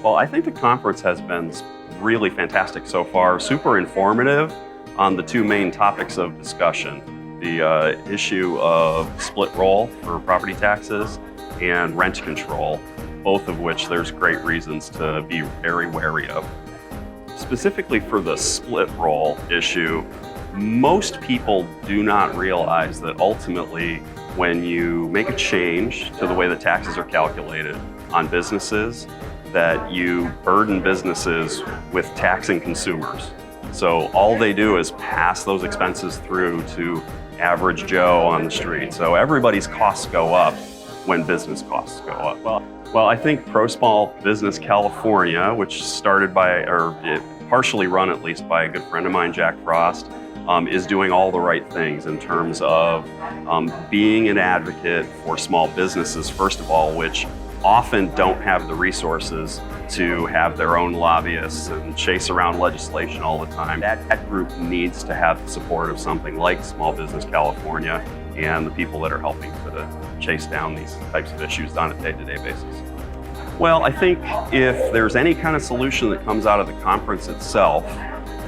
Well, I think the conference has been really fantastic so far, super informative on the two main topics of discussion. The issue of split roll for property taxes and rent control, both of which there's great reasons to be very wary of. Specifically for the split roll issue, most people do not realize that ultimately when you make a change to the way that taxes are calculated on businesses, that you burden businesses with taxing consumers. So all they do is pass those expenses through to average Joe on the street. So everybody's costs go up when business costs go up. Well, I think Pro Small Business California, which started by, or partially run at least by a good friend of mine, Jack Frost, is doing all the right things in terms of being an advocate for small businesses, first of all, which often don't have the resources to have their own lobbyists and chase around legislation all the time. That group needs to have the support of something like Small Business California and the people that are helping to chase down these types of issues on a day-to-day basis. Well, I think if there's any kind of solution that comes out of the conference itself,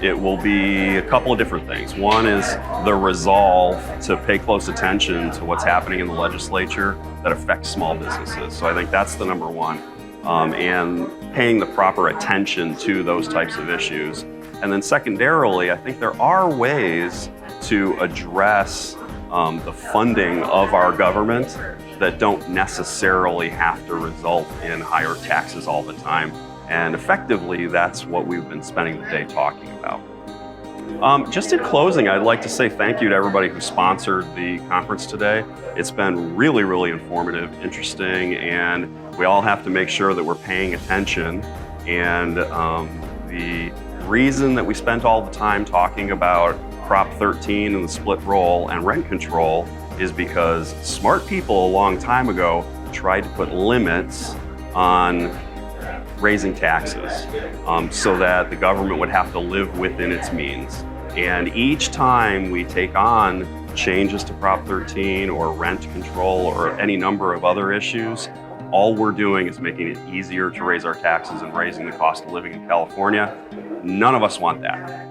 it will be a couple of different things. One is the resolve to pay close attention to what's happening in the legislature that affects small businesses. So I think that's the number one, and paying the proper attention to those types of issues. And then secondarily, I think there are ways to address the funding of our government that don't necessarily have to result in higher taxes all the time. And effectively, that's what we've been spending the day talking about. Just in closing, I'd like to say thank you to everybody who sponsored the conference today. It's been really, really informative, interesting, and we all have to make sure that we're paying attention. And the reason that we spent all the time talking about Prop 13 and the split roll and rent control is because smart people a long time ago tried to put limits on raising taxes so that the government would have to live within its means. And each time we take on changes to Prop 13 or rent control or any number of other issues, all we're doing is making it easier to raise our taxes and raising the cost of living in California. None of us want that.